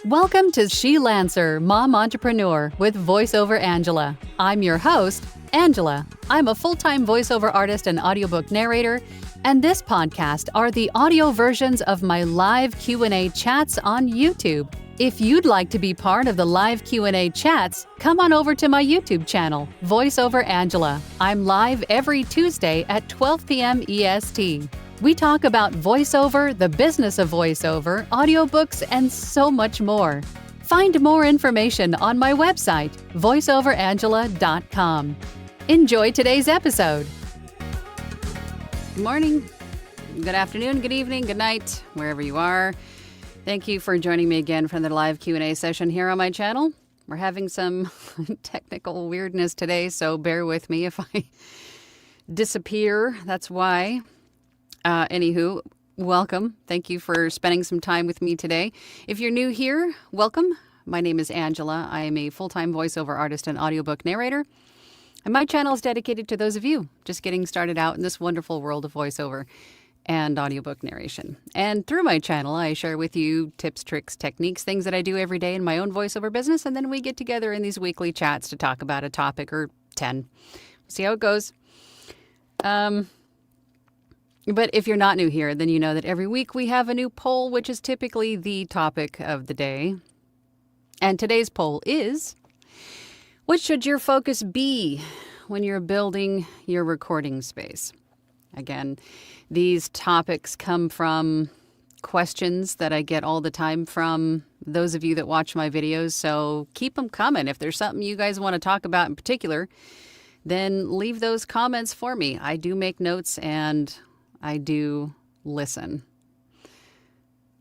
Welcome to She Lancer, Mom Entrepreneur with VoiceOver Angela. I'm your host, Angela. I'm a full-time voiceover artist and audiobook narrator, and this podcast are the audio versions of my live Q&A chats on YouTube. If you'd like to be part of the live Q&A chats, come on over to my YouTube channel, VoiceOver Angela. I'm live every Tuesday at 12 p.m. EST. We talk about voiceover, the business of voiceover, audiobooks, and so much more. Find more information on my website, voiceoverangela.com. Enjoy today's episode. Good morning, good afternoon, good evening, good night, wherever you are. Thank you for joining me again for the live Q&A session here on my channel. We're having some technical weirdness today, so bear with me if I disappear. That's why. Anywho, welcome. Thank you for spending some time with me today. If you're new here, welcome. My name is Angela. I am a full-time voiceover artist and audiobook narrator. And my channel is dedicated to those of you just getting started out in this wonderful world of voiceover and audiobook narration. And through my channel, I share with you tips, tricks, techniques, things that I do every day in my own voiceover business. And then we get together in these weekly chats to talk about a topic or 10. See how it goes. But if you're not new here, then you know that every week we have a new poll, which is typically the topic of the day. And today's poll is, what should your focus be when you're building your recording space? Again, these topics come from questions that I get all the time from those of you that watch my videos. So keep them coming. If there's something you guys want to talk about in particular, then leave those comments for me. I do make notes and I do listen.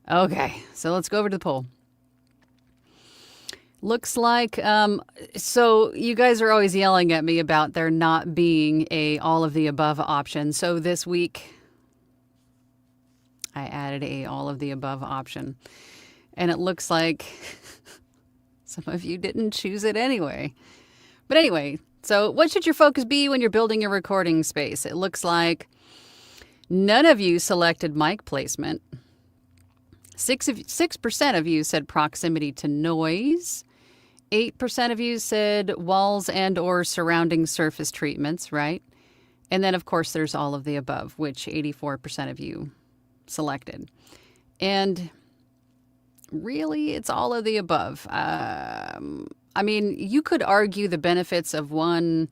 Okay, so let's go over to the poll. Looks like, so you guys are always yelling at me about there not being a all of the above option. So this week, I added a all of the above option. And it looks like some of you didn't choose it anyway. But anyway, so what should your focus be when you're building your recording space? It looks like none of you selected mic placement. 6% of you said proximity to noise. 8% of you said walls and or surrounding surface treatments, right? And then, of course, there's all of the above, which 84% of you selected. And really, it's all of the above. I mean, you could argue the benefits of one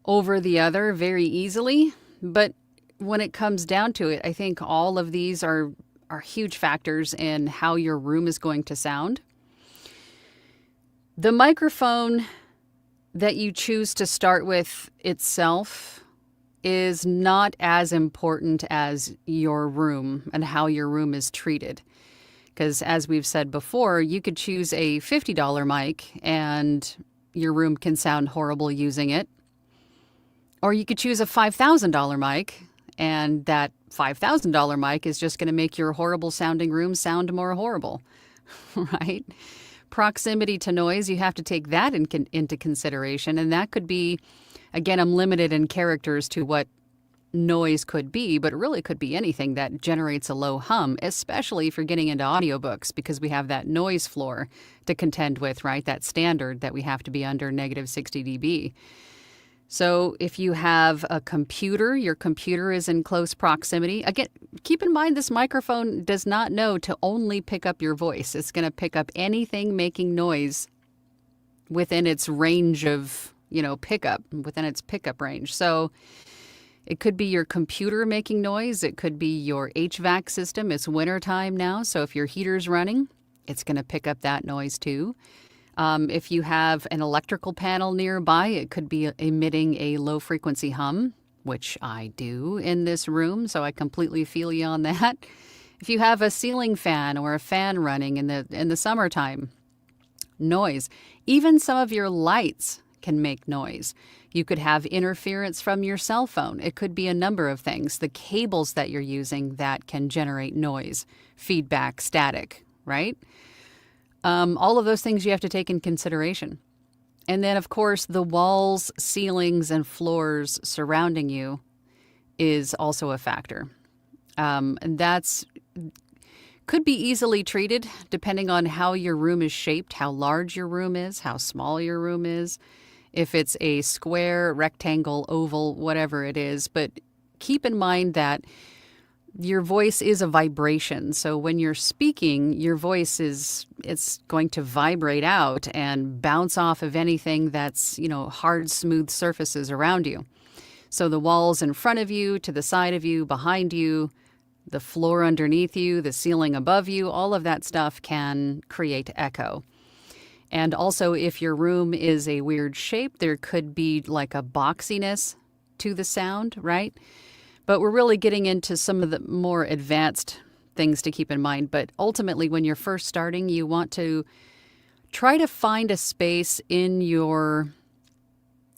over the other very easily, but when it comes down to it, I think all of these are huge factors in how your room is going to sound. The microphone that you choose to start with itself is not as important as your room and how your room is treated. Because as we've said before, you could choose a $50 mic and your room can sound horrible using it. Or you could choose a $5,000 mic and that $5,000 mic is just going to make your horrible sounding room sound more horrible, right? Proximity to noise, you have to take that into consideration. And that could be, again, I'm limited in characters to what noise could be, but it really could be anything that generates a low hum, especially if you're getting into audiobooks, because we have that noise floor to contend with, right? That standard that we have to be under negative 60 dB. So if you have a computer, your computer is in close proximity. Again, keep in mind this microphone does not know to only pick up your voice. It's going to pick up anything making noise within its range of, pickup, within its pickup range. So it could be your computer making noise. It could be your HVAC system. It's wintertime now, so if your heater's running, it's going to pick up that noise too. If you have an electrical panel nearby, it could be emitting a low frequency hum, which I do in this room, so I completely feel you on that. If you have a ceiling fan or a fan running in the summertime, noise. Even some of your lights can make noise. You could have interference from your cell phone. It could be a number of things. The cables that you're using that can generate noise, feedback, static, right? All of those things you have to take in consideration. And then, of course, the walls, ceilings, and floors surrounding you is also a factor. And that's could be easily treated depending on how your room is shaped, how large your room is, how small your room is, if it's a square, rectangle, oval, whatever it is. But keep in mind that your voice is a vibration. So when you're speaking, your voice it's going to vibrate out and bounce off of anything that's, hard, smooth surfaces around you. So the walls in front of you, to the side of you, behind you, the floor underneath you, the ceiling above you, all of that stuff can create echo. And also, if your room is a weird shape, there could be like a boxiness to the sound, right? But we're really getting into some of the more advanced things to keep in mind. But ultimately, when you're first starting, you want to try to find a space in your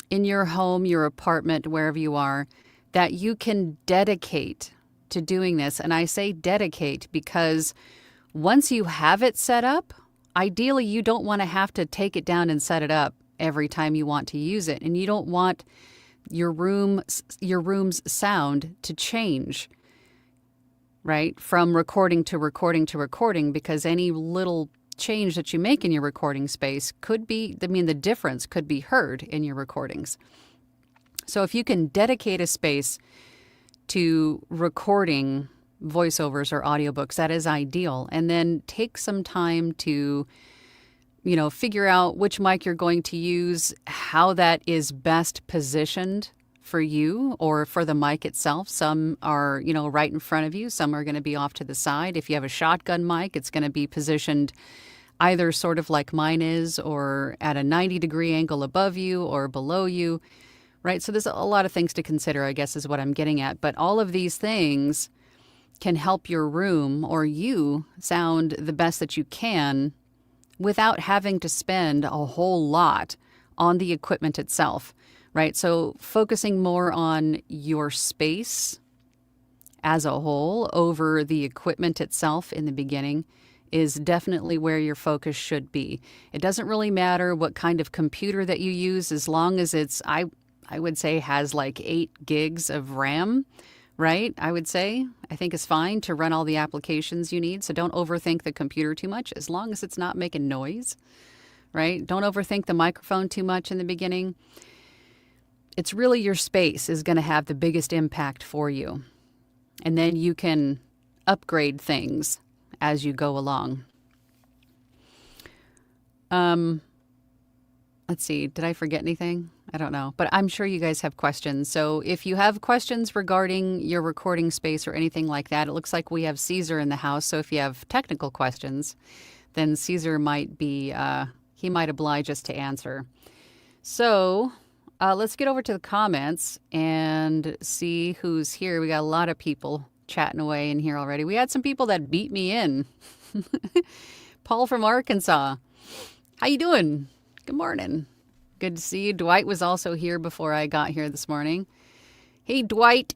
home, your apartment, wherever you are, that you can dedicate to doing this. And I say dedicate because once you have it set up, ideally you don't want to have to take it down and set it up every time you want to use it. And you don't want your room's sound to change, right? From recording to recording to recording, because any little change that you make in your recording space the difference could be heard in your recordings. So if you can dedicate a space to recording voiceovers or audiobooks, that is ideal. And then take some time to, figure out which mic you're going to use, how that is best positioned for you or for the mic itself. Some are, right in front of you. Some are going to be off to the side. If you have a shotgun mic, it's going to be positioned either sort of like mine is, or at a 90-degree angle above you or below you, right? So there's a lot of things to consider, I guess is what I'm getting at. But all of these things can help your room or you sound the best that you can without having to spend a whole lot on the equipment itself, right? So focusing more on your space as a whole over the equipment itself in the beginning is definitely where your focus should be. It doesn't really matter what kind of computer that you use, as long as it's, I would say, has like 8 gigs of RAM, right? I think it's fine to run all the applications you need. So don't overthink the computer too much, as long as it's not making noise, right? Don't overthink the microphone too much in the beginning. It's really your space is going to have the biggest impact for you. And then you can upgrade things as you go along. Let's see, did I forget anything? I don't know, but I'm sure you guys have questions. So if you have questions regarding your recording space or anything like that, it looks like we have Caesar in the house. So if you have technical questions, then Caesar might oblige us to answer. So let's get over to the comments and see who's here. We got a lot of people chatting away in here already. We had some people that beat me in. Paul from Arkansas. How you doing? Good morning. Good to see you. Dwight was also here before I got here this morning. Hey, Dwight.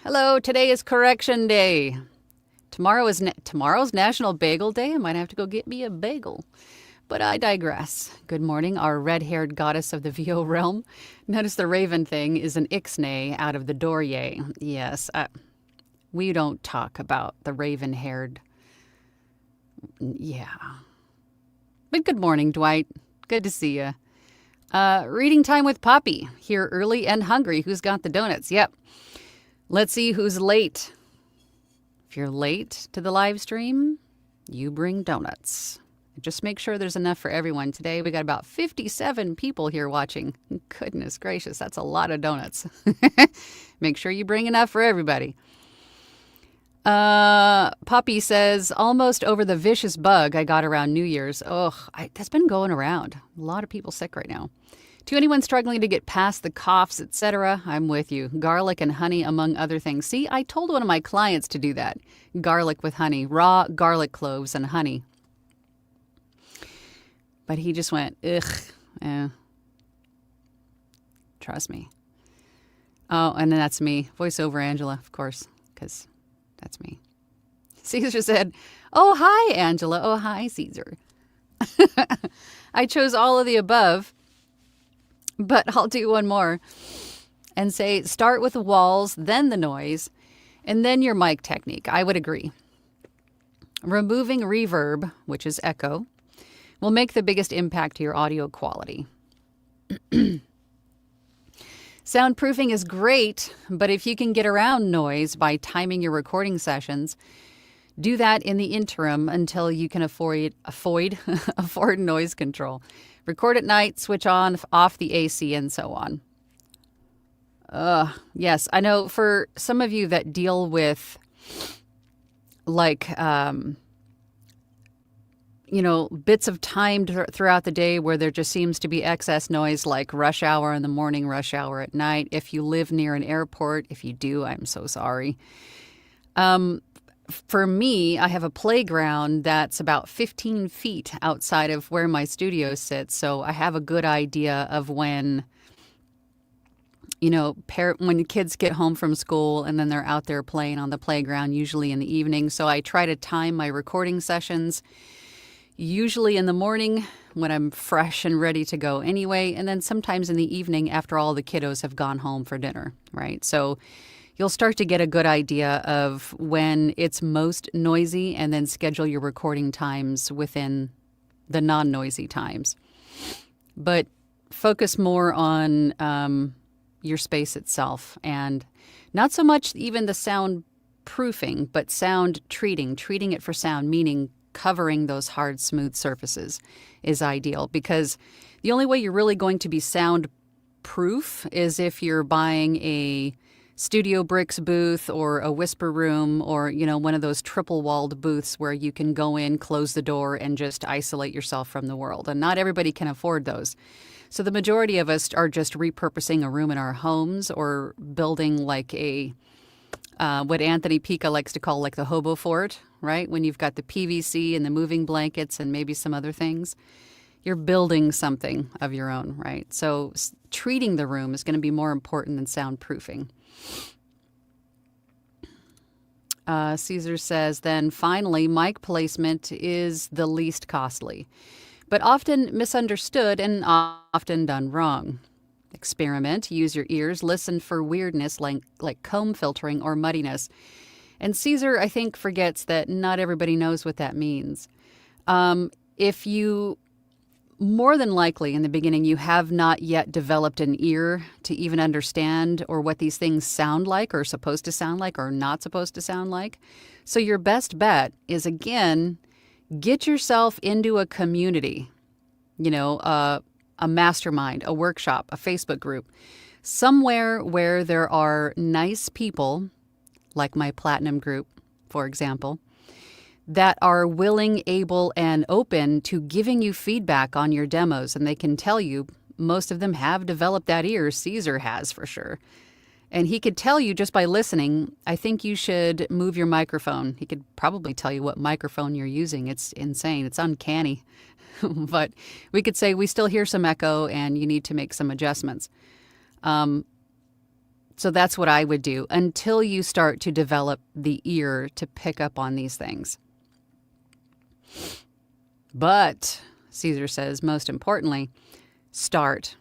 Hello. Today is correction day. Tomorrow's National Bagel Day. I might have to go get me a bagel. But I digress. Good morning, our red-haired goddess of the VO realm. Notice the raven thing is an ixnay out of the Dorje. Yes, we don't talk about the raven-haired. Yeah. But good morning, Dwight. Good to see you. Reading time with Poppy. Here early and hungry. Who's got the donuts? Yep. Let's see who's late. If you're late to the live stream, you bring donuts. Just make sure there's enough for everyone. Today we got about 57 people here watching. Goodness gracious, that's a lot of donuts. Make sure you bring enough for everybody. Poppy says, almost over the vicious bug I got around New Year's. That's been going around. A lot of people sick right now. To anyone struggling to get past the coughs, etc., I'm with you. Garlic and honey, among other things. See, I told one of my clients to do that. Garlic with honey, raw garlic cloves and honey. But he just went, ugh. Trust me. Oh, and then that's me. Voiceover Angela, of course, because that's me. Caesar said, oh, hi, Angela. Oh, hi, Caesar. I chose all of the above, but I'll do one more and say start with the walls, then the noise, and then your mic technique. I would agree. Removing reverb, which is echo, will make the biggest impact to your audio quality. Soundproofing is great, but if you can get around noise by timing your recording sessions, do that in the interim until you can afford noise control. Record at night, switch on, off the AC, and so on. Yes, I know for some of you that deal with bits of time throughout the day where there just seems to be excess noise, like rush hour in the morning, rush hour at night. If you live near an airport, if you do, I'm so sorry. For me, I have a playground that's about 15 feet outside of where my studio sits. So I have a good idea of when kids get home from school and then they're out there playing on the playground, usually in the evening. So I try to time my recording sessions usually in the morning when I'm fresh and ready to go anyway, and then sometimes in the evening after all the kiddos have gone home for dinner, right? So you'll start to get a good idea of when it's most noisy and then schedule your recording times within the non-noisy times. But focus more on your space itself, and not so much even the sound proofing, but sound treating it for sound, meaning covering those hard, smooth surfaces is ideal, because the only way you're really going to be soundproof is if you're buying a Studio Bricks booth or a Whisper Room or, one of those triple-walled booths where you can go in, close the door, and just isolate yourself from the world. And not everybody can afford those. So the majority of us are just repurposing a room in our homes or building like what Anthony Pica likes to call like the hobo fort, right? When you've got the PVC and the moving blankets and maybe some other things, you're building something of your own, right? So treating the room is going to be more important than soundproofing. Caesar says, then finally, mic placement is the least costly, but often misunderstood and often done wrong. Experiment, use your ears, listen for weirdness like comb filtering or muddiness. And Caesar, I think, forgets that not everybody knows what that means. If you, more than likely in the beginning, you have not yet developed an ear to even understand or what these things sound like or supposed to sound like or not supposed to sound like. So your best bet is, again, get yourself into a community, a mastermind, a workshop, a Facebook group, somewhere where there are nice people, like my Platinum group, for example, that are willing, able, and open to giving you feedback on your demos. And they can tell you, most of them have developed that ear. Caesar has, for sure. And he could tell you just by listening, I think you should move your microphone. He could probably tell you what microphone you're using. It's insane. It's uncanny. But we could say we still hear some echo and you need to make some adjustments. So that's what I would do until you start to develop the ear to pick up on these things. But, Caesar says, most importantly, start.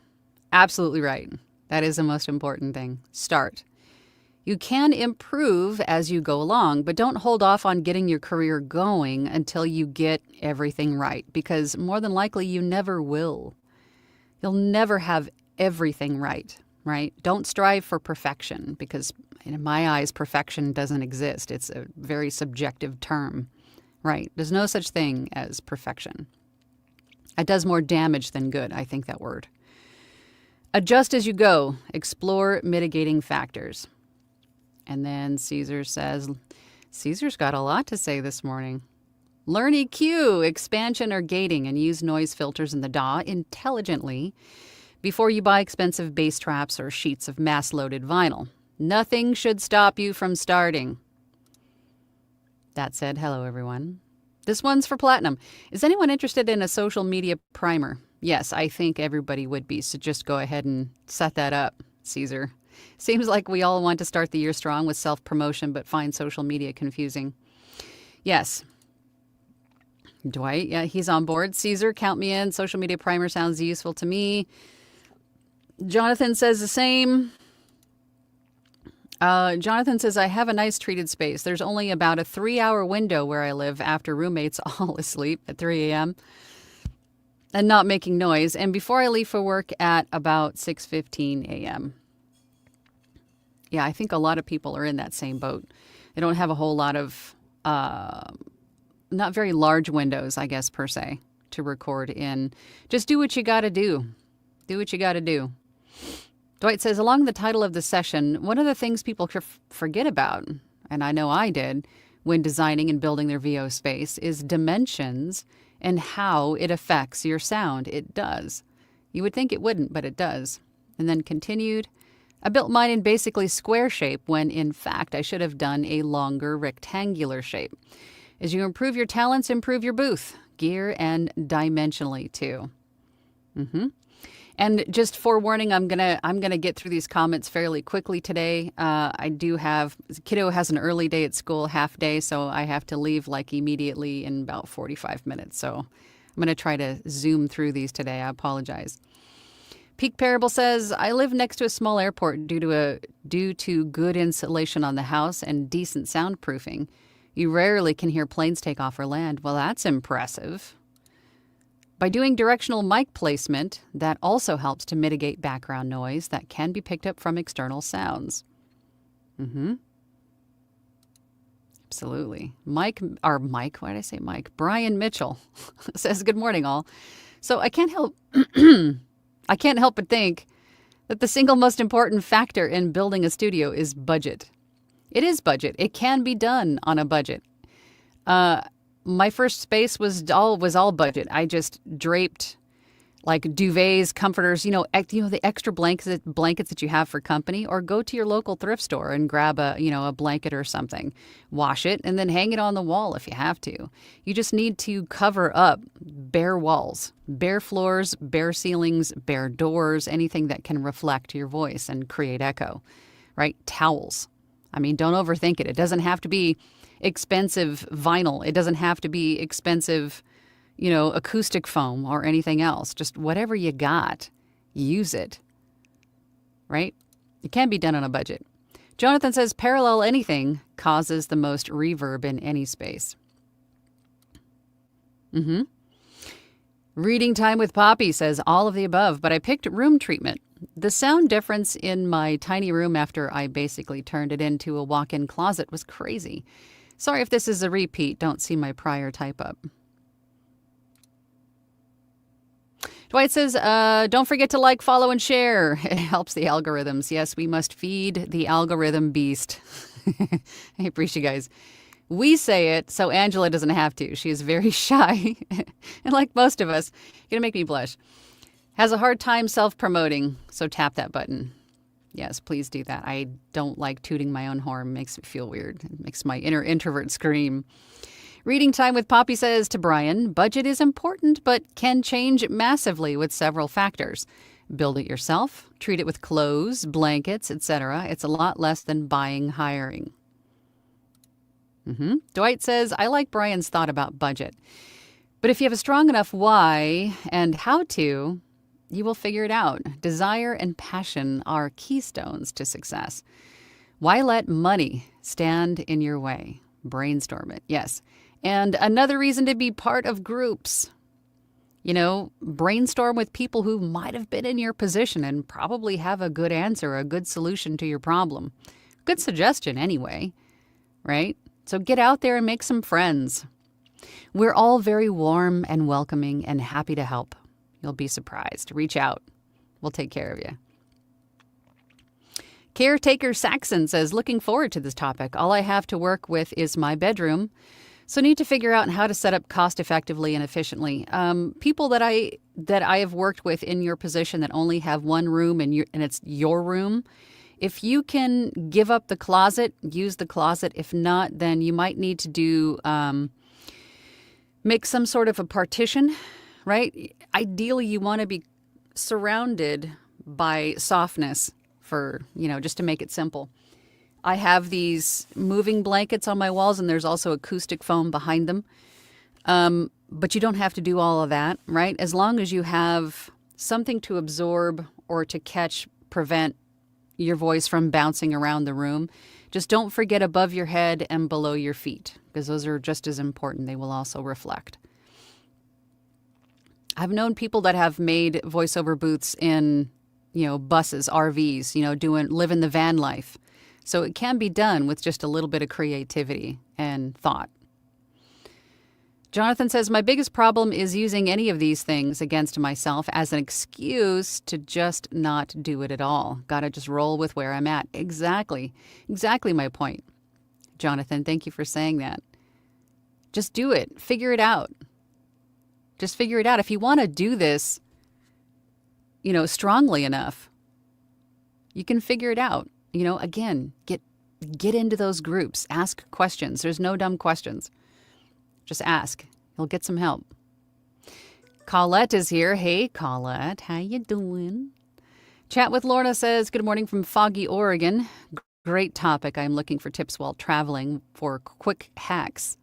Absolutely right. That is the most important thing. Start. You can improve as you go along, but don't hold off on getting your career going until you get everything right, because more than likely you never will. You'll never have everything right? Don't strive for perfection, because in my eyes, perfection doesn't exist. It's a very subjective term, right? There's no such thing as perfection. It does more damage than good, I think that word. Adjust as you go. Explore mitigating factors. And then Caesar says, Caesar's got a lot to say this morning. Learn EQ, expansion, or gating, and use noise filters in the DAW intelligently before you buy expensive bass traps or sheets of mass-loaded vinyl. Nothing should stop you from starting. That said, hello, everyone. This one's for Platinum. Is anyone interested in a social media primer? Yes, I think everybody would be, so just go ahead and set that up, Caesar. Seems like we all want to start the year strong with self-promotion, but find social media confusing. Yes. Dwight, yeah, he's on board. Caesar, count me in. Social media primer sounds useful to me. Jonathan says the same. Jonathan says, I have a nice treated space. There's only about a 3-hour window where I live after roommates all asleep at 3 a.m. and not making noise, and before I leave for work at about 6:15 a.m. Yeah, I think a lot of people are in that same boat. They don't have a whole lot of, not very large windows, I guess, per se, to record in. Just do what you got to do. Do what you got to do. Dwight says, along the title of the session, one of the things people forget about, and I know I did when designing and building their VO space, is dimensions and how it affects your sound. It does. You would think it wouldn't, but it does. And then continued, I built mine in basically square shape when, in fact, I should have done a longer rectangular shape. As you improve your talents, improve your booth, gear, and dimensionally, too. And just forewarning, I'm gonna get through these comments fairly quickly today. I do have kiddo has an early day at school, half day, so I have to leave like immediately in about 45 minutes. So I'm gonna try to zoom through these today. I apologize. Peak Parable says, I live next to a small airport due to good insulation on the house and decent soundproofing. You rarely can hear planes take off or land. Well, that's impressive. By doing directional mic placement, that also helps to mitigate background noise that can be picked up from external sounds. Absolutely. Why did I say Mike? Brian Mitchell says, good morning, all. So I can't help but think that the single most important factor in building a studio is budget. It is budget. It can be done on a budget. My first space was all budget. I just draped like duvets, comforters, the extra blankets that you have for company, or go to your local thrift store and grab a blanket or something, wash it, and then hang it on the wall if you have to. You just need to cover up bare walls, bare floors, bare ceilings, bare doors, anything that can reflect your voice and create echo, right? Towels. I mean, don't overthink it. It doesn't have to be expensive vinyl. It doesn't have to be expensive, acoustic foam or anything else. Just whatever you got, use it, right? It can be done on a budget. Jonathan says, parallel anything causes the most reverb in any space. Reading Time with Poppy says, all of the above, but I picked room treatment. The sound difference in my tiny room after I basically turned it into a walk-in closet was crazy. Sorry if this is a repeat. Don't see my prior type up. Dwight says, don't forget to like, follow, and share. It helps the algorithms. Yes, we must feed the algorithm beast. I appreciate you guys. We say it so Angela doesn't have to. She is very shy. And like most of us, you're going to make me blush. Has a hard time self-promoting, so tap that button. Yes, please do that. I don't like tooting my own horn. It makes me feel weird. It makes my inner introvert scream. Reading Time with Poppy says to Brian, budget is important, but can change massively with several factors. Build it yourself, treat it with clothes, blankets, etc. It's a lot less than buying, hiring. Dwight says, I like Brian's thought about budget. But if you have a strong enough why and how to, you will figure it out. Desire and passion are keystones to success. Why let money stand in your way? Brainstorm it, yes. And another reason to be part of groups. Brainstorm with people who might have been in your position and probably have a good answer, a good solution to your problem. Good suggestion anyway, right? So get out there and make some friends. We're all very warm and welcoming and happy to help. You'll be surprised. Reach out. We'll take care of you. Caretaker Saxon says, looking forward to this topic. All I have to work with is my bedroom. So need to figure out how to set up cost effectively and efficiently. People that I have worked with in your position that only have one room and it's your room, if you can give up the closet, use the closet. If not, then you might need to do make some sort of a partition, right? Ideally, you want to be surrounded by softness for, just to make it simple. I have these moving blankets on my walls, and there's also acoustic foam behind them. But you don't have to do all of that, right? As long as you have something to absorb or to prevent, your voice from bouncing around the room. Just don't forget above your head and below your feet, because those are just as important. They will also reflect. I've known people that have made voiceover booths in, buses, RVs, living the van life. So it can be done with just a little bit of creativity and thought. Jonathan says, my biggest problem is using any of these things against myself as an excuse to just not do it at all. Gotta just roll with where I'm at. Exactly my point. Jonathan, thank you for saying that. Just do it. Figure it out. Just figure it out. If you want to do this, strongly enough, you can figure it out. Again, get into those groups. Ask questions. There's no dumb questions. Just ask. You'll get some help. Colette is here. Hey, Colette. How you doing? Chat with Lorna says, good morning from Foggy, Oregon. Great topic. I'm looking for tips while traveling for quick hacks.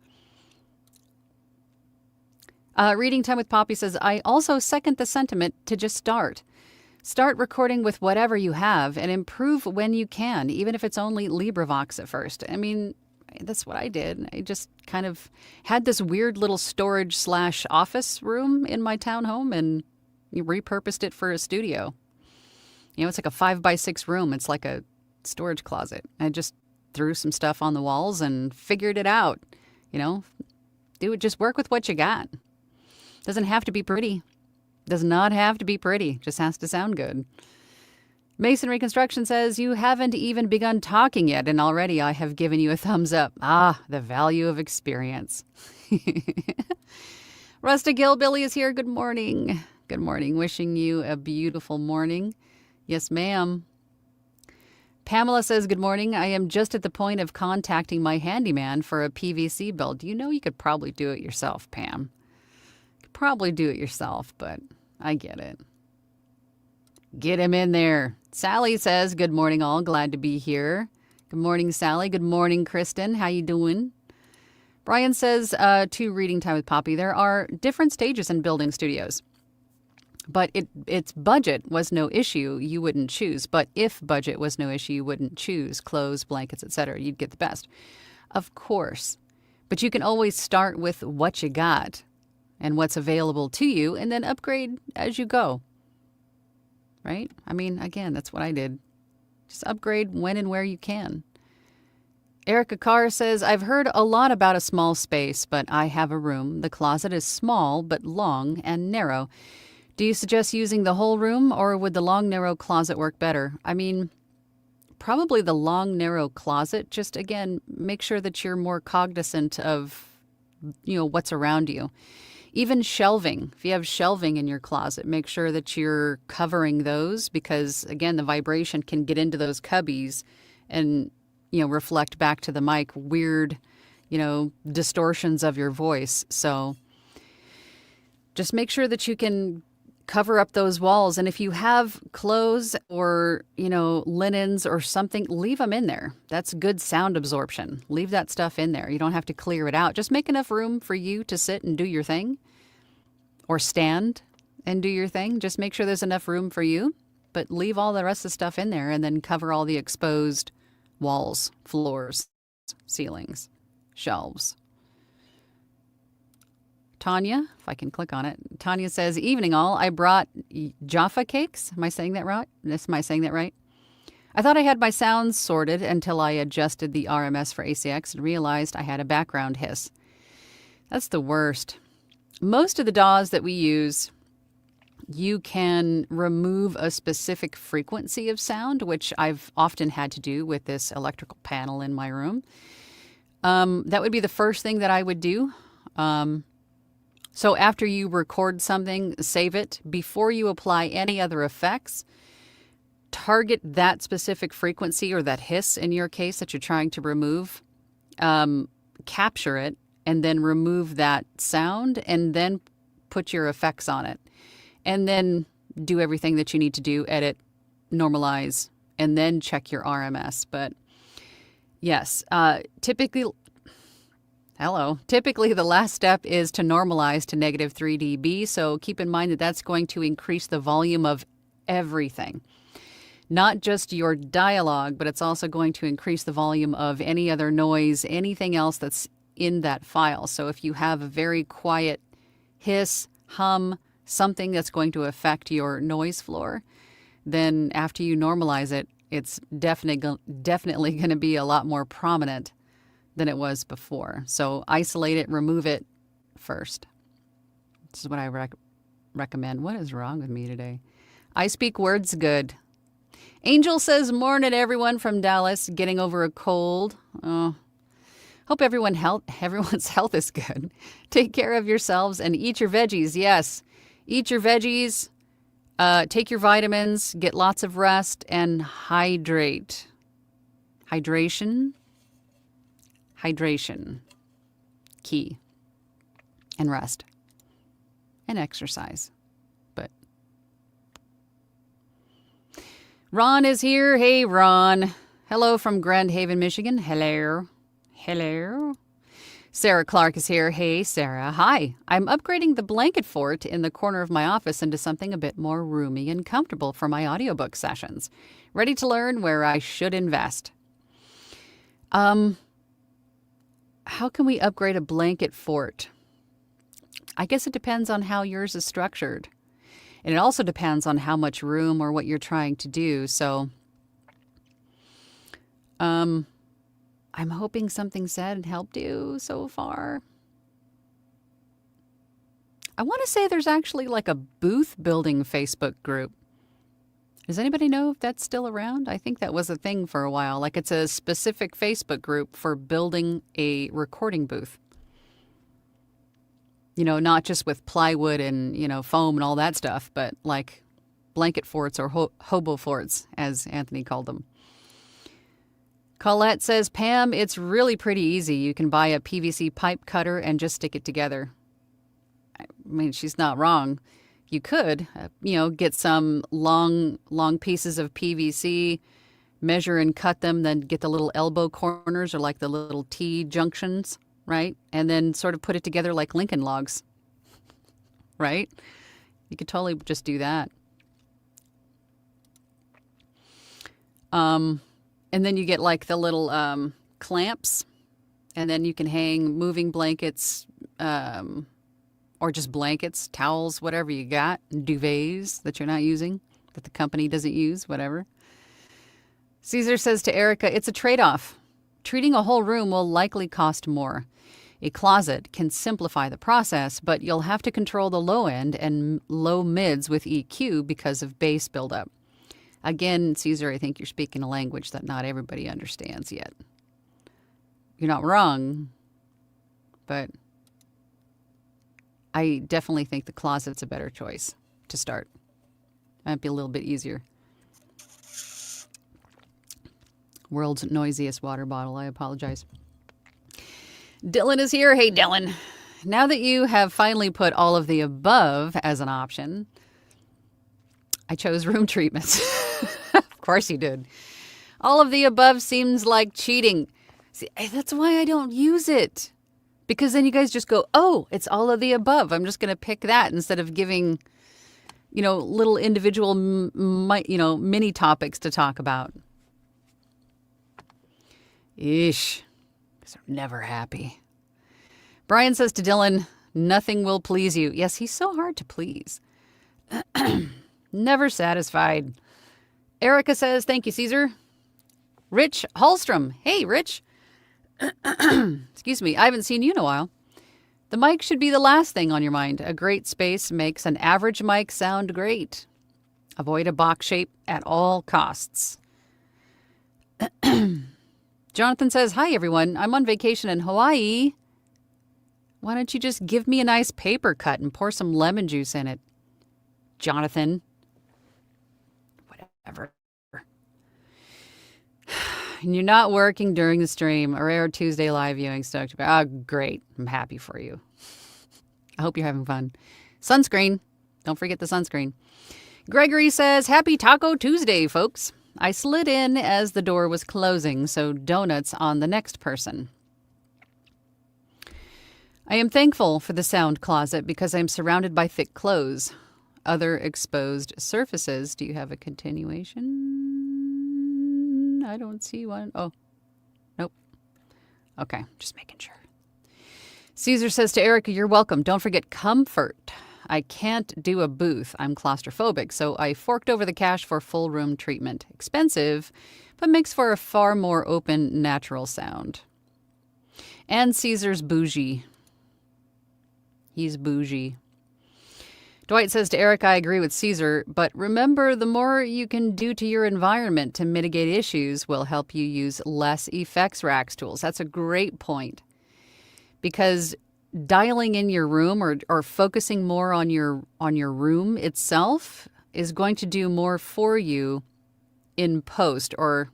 Reading Time with Poppy says, I also second the sentiment to just start. Start recording with whatever you have and improve when you can, even if it's only LibriVox at first. I mean, that's what I did. I just kind of had this weird little storage/office room in my townhome and repurposed it for a studio. It's like a 5x6 room. It's like a storage closet. I just threw some stuff on the walls and figured it out. Just work with what you got. Doesn't have to be pretty. Does not have to be pretty. Just has to sound good. Masonry Construction says, you haven't even begun talking yet, and already I have given you a thumbs up. Ah, the value of experience. Rustic Hillbilly is here. Good morning. Good morning. Wishing you a beautiful morning. Yes, ma'am. Pamela says, good morning. I am just at the point of contacting my handyman for a PVC build. You could probably do it yourself, Pam. You could probably do it yourself, but I get it. Get him in there. Sally says, good morning all. Glad to be here. Good morning, Sally. Good morning, Kristen. How you doing? Brian says, to Reading Time with Poppy, there are different stages in building studios. But its budget was no issue, you wouldn't choose. But if budget was no issue, you wouldn't choose clothes, blankets, etc. You'd get the best. Of course. But you can always start with what you got and what's available to you and then upgrade as you go. Right? I mean, again, that's what I did. Just upgrade when and where you can. Erica Carr says, I've heard a lot about a small space, but I have a room. The closet is small, but long and narrow. Do you suggest using the whole room, or would the long, narrow closet work better? I mean, probably the long, narrow closet. Just, again, make sure that you're more cognizant of, what's around you. Even shelving. If you have shelving in your closet, make sure that you're covering those because, again, the vibration can get into those cubbies and, reflect back to the mic weird, distortions of your voice. So just make sure that you can cover up those walls. And if you have clothes or, linens or something, leave them in there. That's good sound absorption. Leave that stuff in there. You don't have to clear it out. Just make enough room for you to sit and do your thing or stand and do your thing. Just make sure there's enough room for you, but leave all the rest of the stuff in there and then cover all the exposed walls, floors, ceilings, shelves. Tanya, if I can click on it. Tanya says, evening all. I brought Jaffa cakes. Am I saying that right? I thought I had my sounds sorted until I adjusted the RMS for ACX and realized I had a background hiss. That's the worst. Most of the DAWs that we use, you can remove a specific frequency of sound, which I've often had to do with this electrical panel in my room. That would be the first thing that I would do. So after you record something, save it. Before you apply any other effects, target that specific frequency or that hiss in your case that you're trying to remove. Capture it and then remove that sound and then put your effects on it. And then do everything that you need to do, edit, normalize, and then check your RMS. But yes, typically the last step is to normalize to negative 3 dB. So keep in mind that that's going to increase the volume of everything. not just your dialogue, but it's also going to increase the volume of any other noise, anything else that's in that file. So if you have a very quiet hiss, hum, something that's going to affect your noise floor, then after you normalize it, it's definitely going to be a lot more prominent than it was before. So isolate it, remove it first. This is what I recommend. What is wrong with me today? I speak words good. Angel says, morning everyone from Dallas, getting over a cold. Oh, hope everyone's health is good. Take care of yourselves and eat your veggies. Yes, eat your veggies, take your vitamins, get lots of rest, and hydrate. Hydration. Key. And rest. And exercise. But Ron is here. Hey, Ron. Hello from Grand Haven, Michigan. Hello. Sarah Clark is here. Hey, Sarah. Hi. I'm upgrading the blanket fort in the corner of my office into something a bit more roomy and comfortable for my audiobook sessions. Ready to learn where I should invest. How can we upgrade a blanket fort? I guess it depends on how yours is structured. And it also depends on how much room or what you're trying to do. So, I'm hoping something said helped you so far. I want to say there's actually like a booth building Facebook group. Does anybody know if that's still around? I think that was a thing for a while. Like it's a specific Facebook group for building a recording booth. You know, not just with plywood and, foam and all that stuff, but like blanket forts or hobo forts, as Anthony called them. Colette says, Pam, it's really pretty easy. You can buy a PVC pipe cutter and just stick it together. I mean, she's not wrong. You could, get some long pieces of PVC, measure and cut them, then get the little elbow corners or like the little T junctions, right? And then sort of put it together like Lincoln logs, right? You could totally just do that. And then you get like the little clamps, and then you can hang moving blankets, or just blankets, towels, whatever you got, duvets that you're not using, that the company doesn't use, whatever. Caesar says to Erica, it's a trade-off. Treating a whole room will likely cost more. A closet can simplify the process, but you'll have to control the low end and low mids with EQ because of bass buildup. Again, Caesar, I think you're speaking a language that not everybody understands yet. You're not wrong, but I definitely think the closet's a better choice to start. Might be a little bit easier. World's noisiest water bottle. I apologize. Dylan is here. Hey, Dylan. Now that you have finally put all of the above as an option, I chose room treatments. Of course you did. All of the above seems like cheating. See, that's why I don't use it. Because then you guys just go, oh, it's all of the above. I'm just going to pick that instead of giving, little individual, mini topics to talk about. Eesh. Because they're never happy. Brian says to Dylan, nothing will please you. Yes, he's so hard to please. Never satisfied. Erica says, thank you, Caesar. Rich Hallstrom. Hey, Rich. Excuse me, I haven't seen you in a while. The mic should be the last thing on your mind. A great space makes an average mic sound great. Avoid a box shape at all costs. Jonathan says, hi, everyone. I'm on vacation in Hawaii. Why don't you just give me a nice paper cut and pour some lemon juice in it? Jonathan. Whatever. And you're not working during the stream. A rare Tuesday live viewing. Stoked about. Oh, great. I'm happy for you. I hope you're having fun. Sunscreen. Don't forget the sunscreen. Gregory says, happy Taco Tuesday, folks. I slid in as the door was closing, so donuts on the next person. I am thankful for the sound closet because I'm surrounded by thick clothes. other exposed surfaces. Do you have a continuation? I don't see one. Oh, nope. Okay, just making sure. Caesar says to Erica, you're welcome. Don't forget comfort. I can't do a booth. I'm claustrophobic, so I forked over the cash for full room treatment. Expensive, but makes for a far more open, natural sound. And Caesar's bougie. He's bougie. Dwight says to Eric, I agree with Caesar, but remember, the more you can do to your environment to mitigate issues will help you use less effects racks tools. That's a great point. Because dialing in your room or focusing more on your room itself is going to do more for you in post, or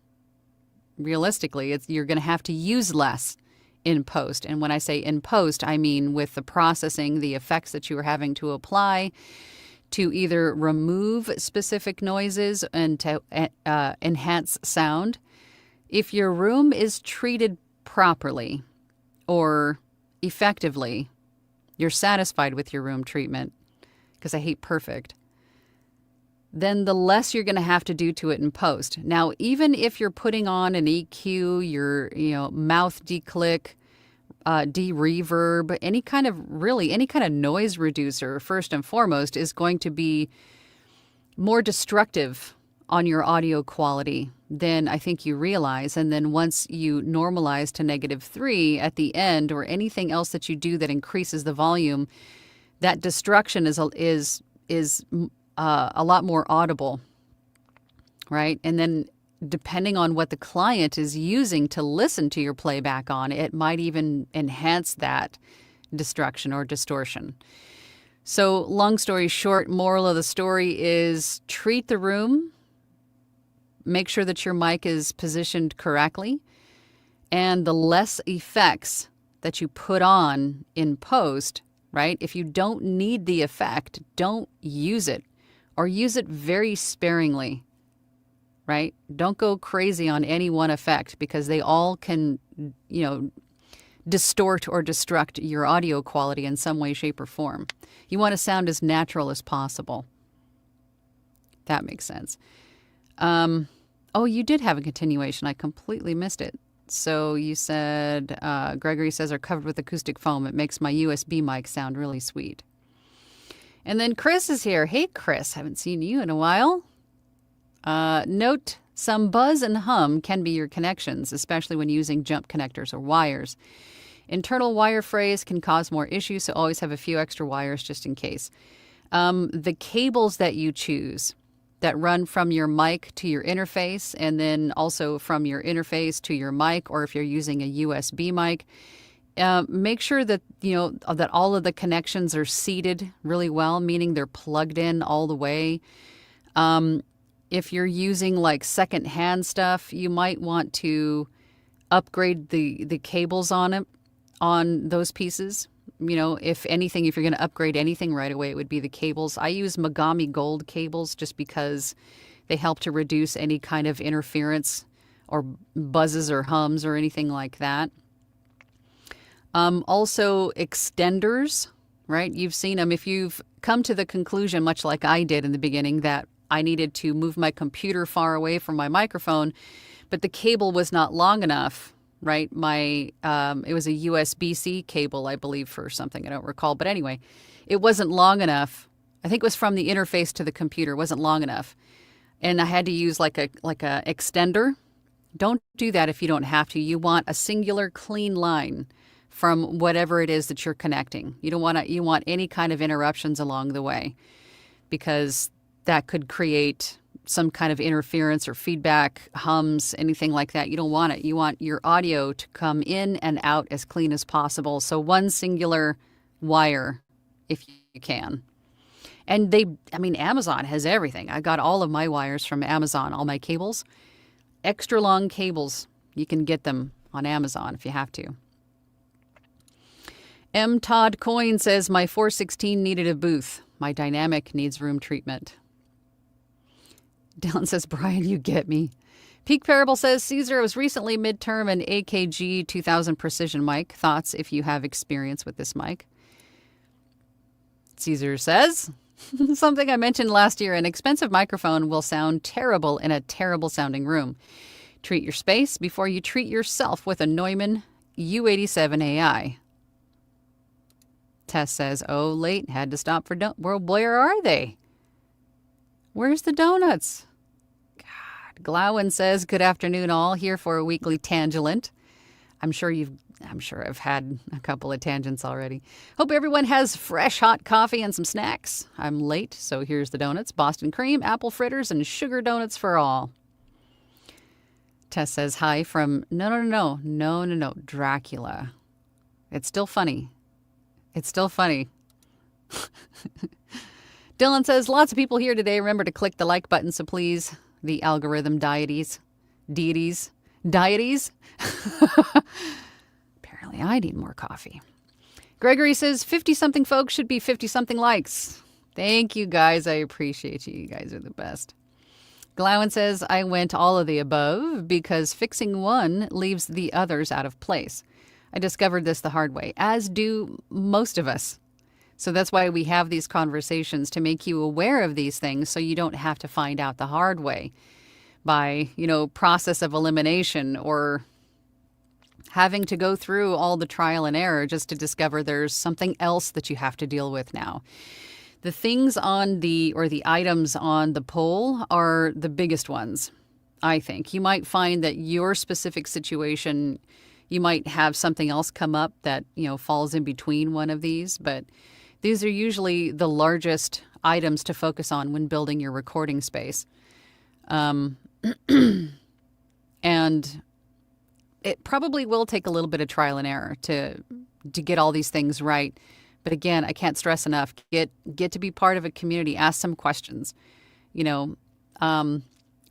realistically, you're going to have to use less in post. And when I say in post, I mean with the processing, the effects that you are having to apply to either remove specific noises and to enhance sound. If your room is treated properly or effectively, you're satisfied with your room treatment, because I hate perfect, then the less you're going to have to do to it in post. Now, even if you're putting on an EQ, your mouth declick, de-reverb, any kind of noise reducer, first and foremost, is going to be more destructive on your audio quality than I think you realize. And then once you normalize to -3 at the end, or anything else that you do that increases the volume, that destruction is a lot more audible, right? And then depending on what the client is using to listen to your playback on, it might even enhance that destruction or distortion. So long story short, moral of the story is treat the room. Make sure that your mic is positioned correctly, and the less effects that you put on in post, right? If you don't need the effect, don't use it, or use it very sparingly, right? Don't go crazy on any one effect, because they all can, distort or destruct your audio quality in some way, shape, or form. You want to sound as natural as possible. That makes sense. Oh, you did have a continuation. I completely missed it. So you said, Gregory says, are covered with acoustic foam. It makes my USB mic sound really sweet. And then Chris is here. Hey, Chris, haven't seen you in a while. Note, some buzz and hum can be your connections, especially when using jump connectors or wires. Internal wire frays can cause more issues, so always have a few extra wires just in case. The cables that you choose that run from your mic to your interface, and then also from your interface to your mic, or if you're using a USB mic, make sure that that all of the connections are seated really well, meaning they're plugged in all the way. If you're using like secondhand stuff, you might want to upgrade the cables on those pieces. If anything, if you're going to upgrade anything right away, it would be the cables. I use Megami Gold cables just because they help to reduce any kind of interference or buzzes or hums or anything like that. Also, extenders, right? You've seen them. If you've come to the conclusion, much like I did in the beginning, that I needed to move my computer far away from my microphone, but the cable was not long enough, right? It was a USB-C cable, I believe, for something. I don't recall. But anyway, it wasn't long enough. I think it was from the interface to the computer. It wasn't long enough. And I had to use like a extender. Don't do that if you don't have to. You want a singular clean line from whatever it is that you're connecting. You want any kind of interruptions along the way, because that could create some kind of interference or feedback, hums, anything like that. You don't want it. You want your audio to come in and out as clean as possible. So one singular wire, if you can. And Amazon has everything. I got all of my wires from Amazon, all my cables. Extra long cables, you can get them on Amazon if you have to. M. Todd Coyne says, my 416 needed a booth. My dynamic needs room treatment. Dylan says, Brian, you get me. Peak Parable says, Caesar, was recently midterm an AKG 2000 precision mic. Thoughts if you have experience with this mic? Caesar says, Something I mentioned last year, an expensive microphone will sound terrible in a terrible sounding room. Treat your space before you treat yourself with a Neumann U87 AI. Tess says, oh, late, had to stop for well, where are they? Where's the donuts? God. Glowin says, good afternoon all, here for a weekly Tangelent. I'm sure I've had a couple of tangents already. Hope everyone has fresh hot coffee and some snacks. I'm late, so here's the donuts. Boston cream, apple fritters, and sugar donuts for all. Tess says hi from no, Dracula. It's still funny. It's still funny. Dylan says, lots of people here today. Remember to click the like button, so please. The algorithm deities. Apparently I need more coffee. Gregory says, 50-something folks should be 50-something likes. Thank you, guys. I appreciate you. You guys are the best. Glowin says, I went all of the above because fixing one leaves the others out of place. I discovered this the hard way, as do most of us. So that's why we have these conversations, to make you aware of these things so you don't have to find out the hard way by, process of elimination, or having to go through all the trial and error just to discover there's something else that you have to deal with now. The things on the items on the poll are the biggest ones, I think. You might find that your specific situation, you might have something else come up that, falls in between one of these, but these are usually the largest items to focus on when building your recording space. And it probably will take a little bit of trial and error to get all these things right. But again, I can't stress enough, get to be part of a community, ask some questions.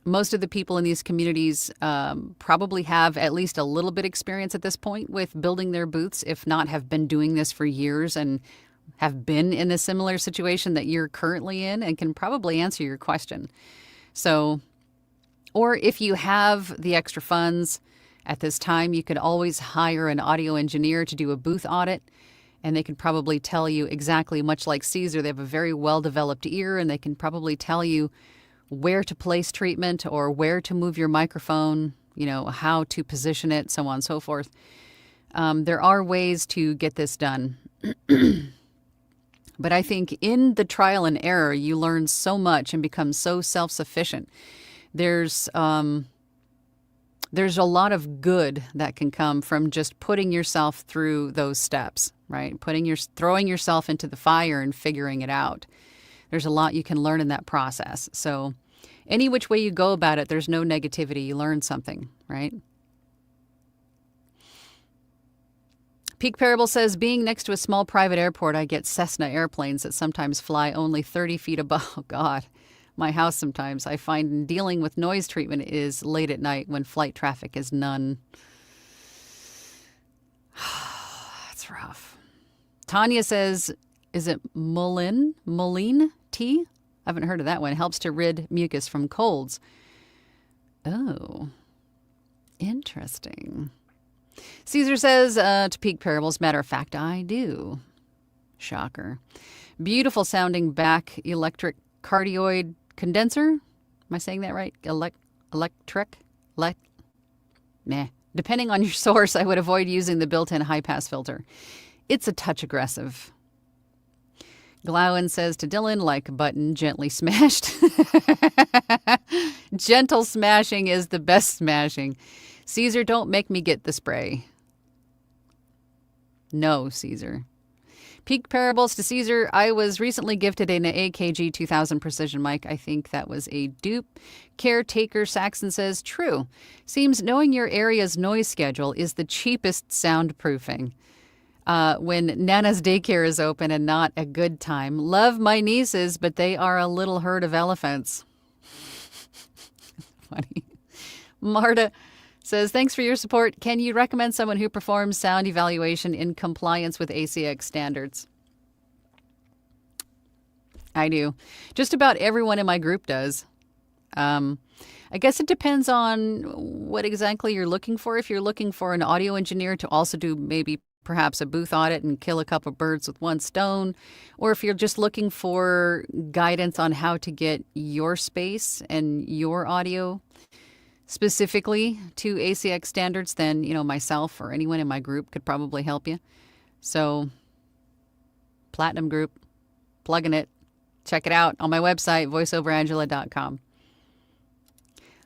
Most of the people in these communities probably have at least a little bit experience at this point with building their booths, if not have been doing this for years and have been in a similar situation that you're currently in, and can probably answer your question. So, or if you have the extra funds at this time, you could always hire an audio engineer to do a booth audit. And they can probably tell you exactly, much like Caesar, they have a very well-developed ear, and they can probably tell you where to place treatment or where to move your microphone, how to position it, so on and so forth. There are ways to get this done. But I think in the trial and error, you learn so much and become so self-sufficient. There's a lot of good that can come from just putting yourself through those steps, right? Throwing yourself into the fire and figuring it out. There's a lot you can learn in that process. So any which way you go about it, there's no negativity. You learn something, right? Peak Parable says, being next to a small private airport, I get Cessna airplanes that sometimes fly only 30 feet above. Oh, God. My house sometimes. I find dealing with noise treatment is late at night when flight traffic is none. That's rough. Tanya says, is it Moline tea? I haven't heard of that one. Helps to rid mucus from colds. Oh, interesting. Caesar says, to Peak Parables, matter of fact, I do. Shocker. Beautiful sounding back electric cardioid condenser. Am I saying that right? Electric? Meh. Depending on your source, I would avoid using the built-in high-pass filter. It's a touch aggressive. Glowin says to Dylan, like button gently smashed. Gentle smashing is the best smashing. Caesar, don't make me get the spray. No, Caesar. Peak Parables to Caesar. I was recently gifted an AKG 2000 precision mic. I think that was a dupe. Caretaker Saxon says, true. Seems knowing your area's noise schedule is the cheapest soundproofing. When Nana's daycare is open and not a good time. Love my nieces, but they are a little herd of elephants. Funny. Marta says, thanks for your support. Can you recommend someone who performs sound evaluation in compliance with ACX standards? I do. Just about everyone in my group does. I guess it depends on what exactly you're looking for. If you're looking for an audio engineer to also do maybe perhaps a booth audit and kill a couple birds with one stone, or if you're just looking for guidance on how to get your space and your audio specifically to ACX standards, then, myself or anyone in my group could probably help you. So, Platinum Group, plugging it. Check it out on my website, voiceoverangela.com.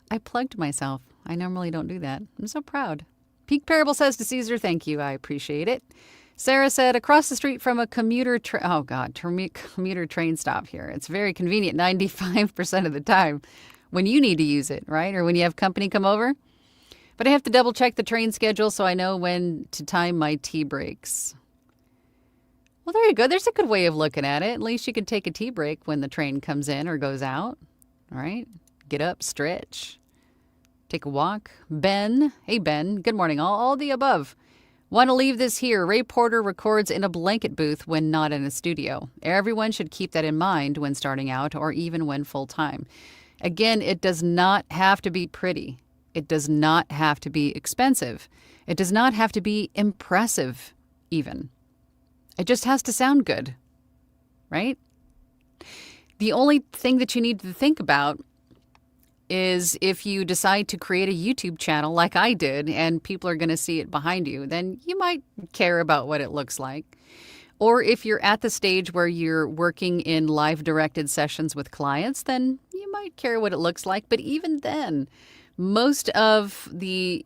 I plugged myself. I normally don't do that. I'm so proud. Peak Parable says to Caesar, thank you. I appreciate it. Sarah said, across the street from a commuter train stop here. It's very convenient 95% of the time when you need to use it, right? Or when you have company come over. But I have to double check the train schedule so I know when to time my tea breaks. Well, there you go. There's a good way of looking at it. At least you can take a tea break when the train comes in or goes out, all right? Get up, stretch, take a walk. Ben, hey Ben, good morning. All the above. Want to leave this here. Ray Porter records in a blanket booth when not in a studio. Everyone should keep that in mind when starting out or even when full-time. Again, it does not have to be pretty. It does not have to be expensive. It does not have to be impressive, even. It just has to sound good, right? The only thing that you need to think about is if you decide to create a YouTube channel like I did and people are going to see it behind you, then you might care about what it looks like. Or if you're at the stage where you're working in live directed sessions with clients, then you might care what it looks like. But even then, most of the,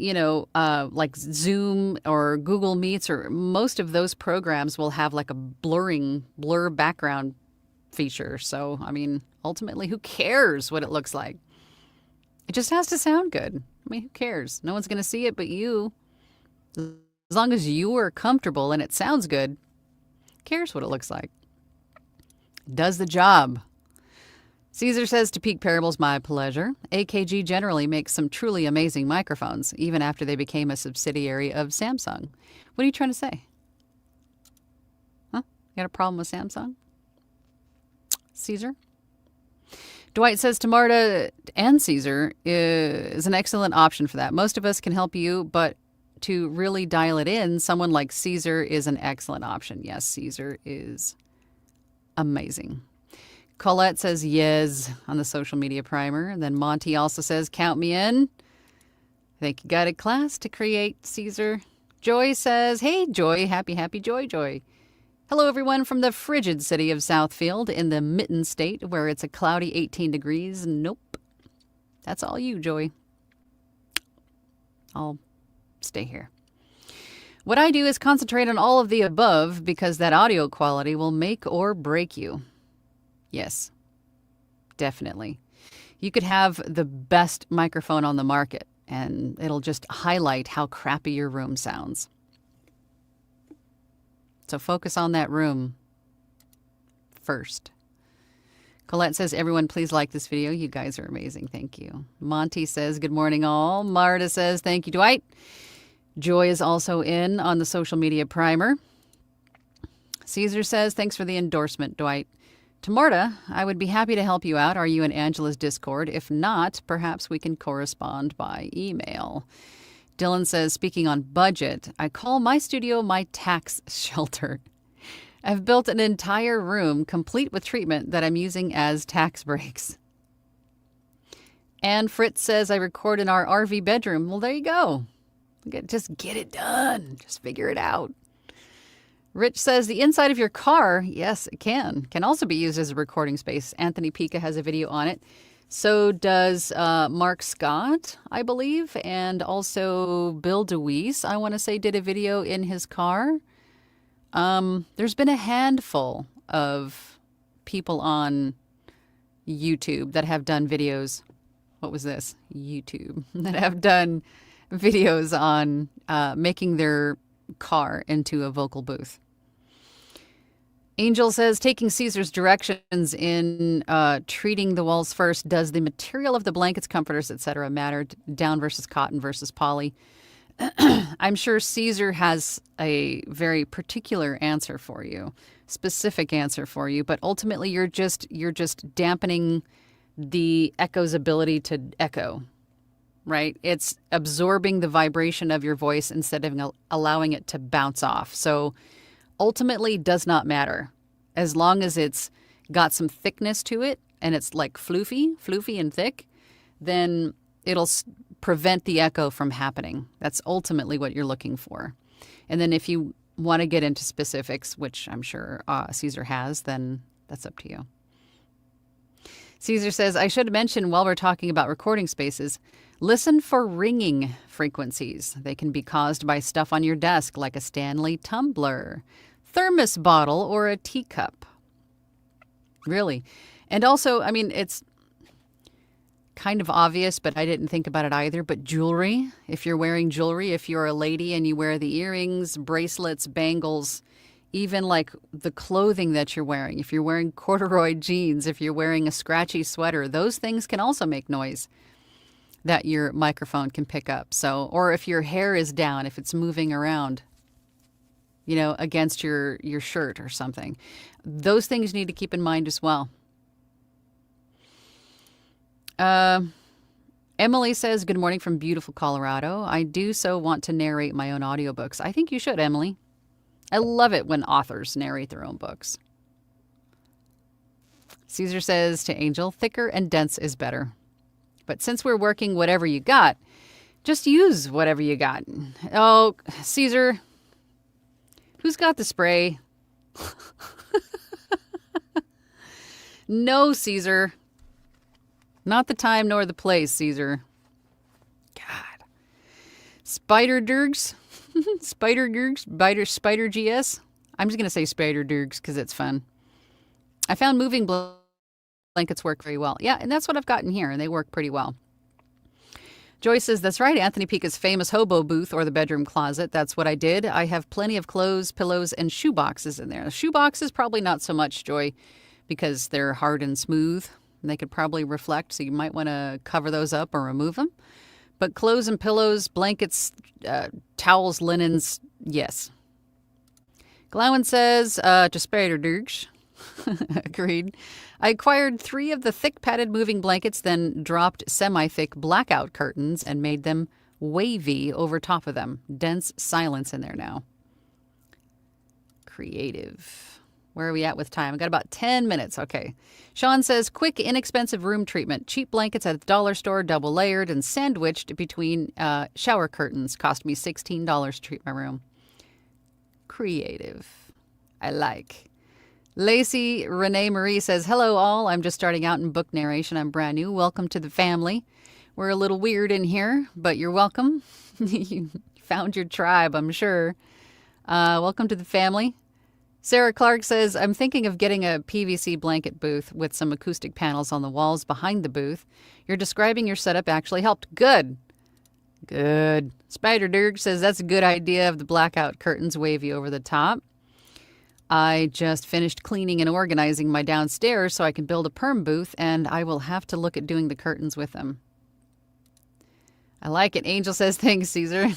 like Zoom or Google Meets or most of those programs will have like a blur background feature. So, ultimately, who cares what it looks like? It just has to sound good. Who cares? No one's going to see it but you. As long as you are comfortable and it sounds good, who cares what it looks like? Does the job. Caesar says to Peak Parables, my pleasure. AKG generally makes some truly amazing microphones, even after they became a subsidiary of Samsung. What are you trying to say? Huh? You got a problem with Samsung? Caesar? Dwight says to Marta and Caesar is an excellent option for that. Most of us can help you, but to really dial it in, someone like Caesar is an excellent option. Yes, Caesar is amazing. Colette says yes on the social media primer. And then Monty also says, count me in. I think you got a class to create, Caesar. Joy says, hey, Joy, happy Joy. Hello, everyone from the frigid city of Southfield in the Mitten State, where it's a cloudy 18 degrees. Nope. That's all you, Joy. I'll stay here. What I do is concentrate on all of the above because that audio quality will make or break you. Yes, definitely. You could have the best microphone on the market, and it'll just highlight how crappy your room sounds. So focus on that room first. Colette says, everyone, please like this video. You guys are amazing. Thank you. Monty says, good morning, all. Marta says, thank you, Dwight. Joy is also in on the social media primer. Caesar says, thanks for the endorsement, Dwight. To Marta, I would be happy to help you out. Are you in Angela's Discord? If not, perhaps we can correspond by email. Dylan says, speaking on budget, I call my studio my tax shelter. I've built an entire room complete with treatment that I'm using as tax breaks. And Fritz says, I record in our RV bedroom. Well, there you go. Just get it done. Just figure it out. Rich says, the inside of your car, yes, it can also be used as a recording space. Anthony Pica has a video on it. So does Mark Scott, I believe, and also Bill DeWeese, I want to say, did a video in his car. There's been a handful of people on YouTube that have done videos. What was this? YouTube. That have done videos on making their car into a vocal booth. Angel says, taking Caesar's directions in treating the walls first, does the material of the blankets, comforters, etc. matter? Down versus cotton versus poly? I'm sure Caesar has a very particular answer for you, specific answer for you, but ultimately you're just dampening the echo's ability to echo. right? It's absorbing the vibration of your voice instead of allowing it to bounce off. So ultimately does not matter. As long as it's got some thickness to it and it's like floofy and thick, then it'll prevent the echo from happening. That's ultimately what you're looking for. And then if you want to get into specifics, which I'm sure Caesar has, then that's up to you. Caesar says, I should mention while we're talking about recording spaces, listen for ringing frequencies. They can be caused by stuff on your desk like a Stanley tumbler, thermos bottle, or a teacup. Really. And also, I mean, it's kind of obvious, but I didn't think about it either, but jewelry. If you're wearing jewelry, if you're a lady and you wear the earrings, bracelets, bangles, even like the clothing that you're wearing, if you're wearing corduroy jeans, if you're wearing a scratchy sweater, those things can also make noise that your microphone can pick up. So, or if your hair is down, if it's moving around, you know, against your shirt or something, those things you need to keep in mind as well. Emily says, good morning from beautiful Colorado. I do so want to narrate my own audiobooks. I think you should, Emily. I love it when authors narrate their own books. Caesar says to Angel, thicker and dense is better. But since we're working whatever you got, just use whatever you got. Oh, Caesar, who's got the spray? No, Caesar. Not the time nor the place, Caesar. God. Spider Dirgs? Spider GS? I'm just going to say Spider Dirgs because it's fun. I found moving blankets work very well. Yeah, and that's what I've gotten here, and they work pretty well. Joyce says, that's right, Anthony Pica's famous hobo booth or the bedroom closet. That's what I did. I have plenty of clothes, pillows, and shoe boxes in there. The shoe boxes, probably not so much, Joy, because they're hard and smooth. And they could probably reflect, so you might want to cover those up or remove them. But clothes and pillows, blankets, towels, linens, yes. Glowen says, to Spider Dirge. Agreed. I acquired 3 of the thick padded moving blankets, then dropped semi-thick blackout curtains and made them wavy over top of them. Dense silence in there now. Creative. Where are we at with time? I got about 10 minutes. Okay. Sean says, quick, inexpensive room treatment. Cheap blankets at the dollar store, double layered and sandwiched between shower curtains. Cost me $16 to treat my room. Creative. I like. Lacey Renee Marie says, hello all. I'm just starting out in book narration. I'm brand new. Welcome to the family. We're a little weird in here, but you're welcome. You found your tribe, I'm sure. Welcome to the family. Sarah Clark says, I'm thinking of getting a PVC blanket booth with some acoustic panels on the walls behind the booth. You're describing your setup actually helped. Good. Good. Spider Dirg says, that's a good idea of the blackout curtains wavy over the top. I just finished cleaning and organizing my downstairs so I can build a perm booth, and I will have to look at doing the curtains with them. I like it. Angel says, thanks, Caesar.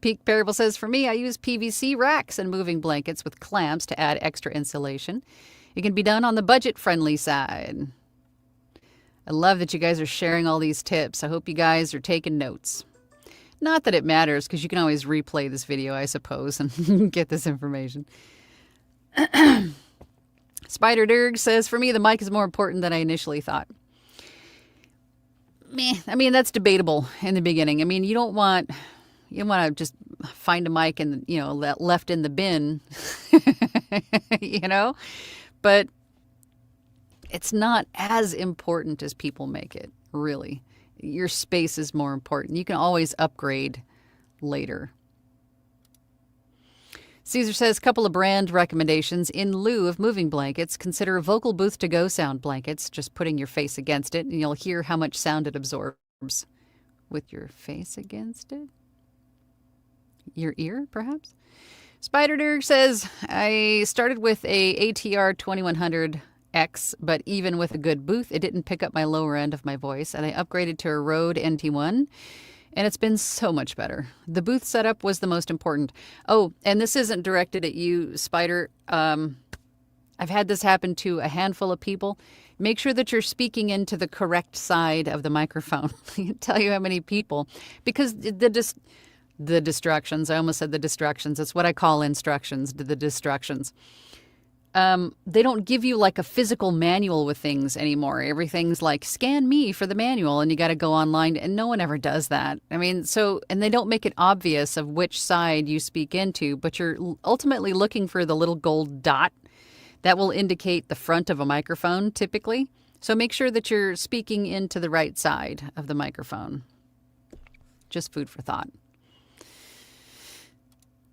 Peak Parable says, for me, I use PVC racks and moving blankets with clamps to add extra insulation. It can be done on the budget-friendly side. I love that you guys are sharing all these tips. I hope you guys are taking notes. Not that it matters, because you can always replay this video, I suppose, and get this information. Spider Dirg says, for me, the mic is more important than I initially thought. Meh. I mean, that's debatable in the beginning. I mean, you don't want to just find a mic and, you know, left in the bin, you know, but it's not as important as people make it, really. Your space is more important. You can always upgrade later. Caesar says, couple of brand recommendations. In lieu of moving blankets, consider Vocal Booth to Go sound blankets, just putting your face against it, and you'll hear how much sound it absorbs. With your face against it? Your ear, perhaps? Spider Dirg says, I started with a ATR 2100X, but even with a good booth, it didn't pick up my lower end of my voice, and I upgraded to a Rode NT1, and it's been so much better. The booth setup was the most important. Oh, and this isn't directed at you, Spider. I've had this happen to a handful of people. Make sure that you're speaking into the correct side of the microphone. I can tell you how many people, because the distractions, I almost said the distractions. It's what I call instructions, the distractions. They don't give you like a physical manual with things anymore. Everything's like, scan me for the manual, and you got to go online, and no one ever does that. I mean, and they don't make it obvious of which side you speak into, but you're ultimately looking for the little gold dot that will indicate the front of a microphone typically. So make sure that you're speaking into the right side of the microphone. Just food for thought.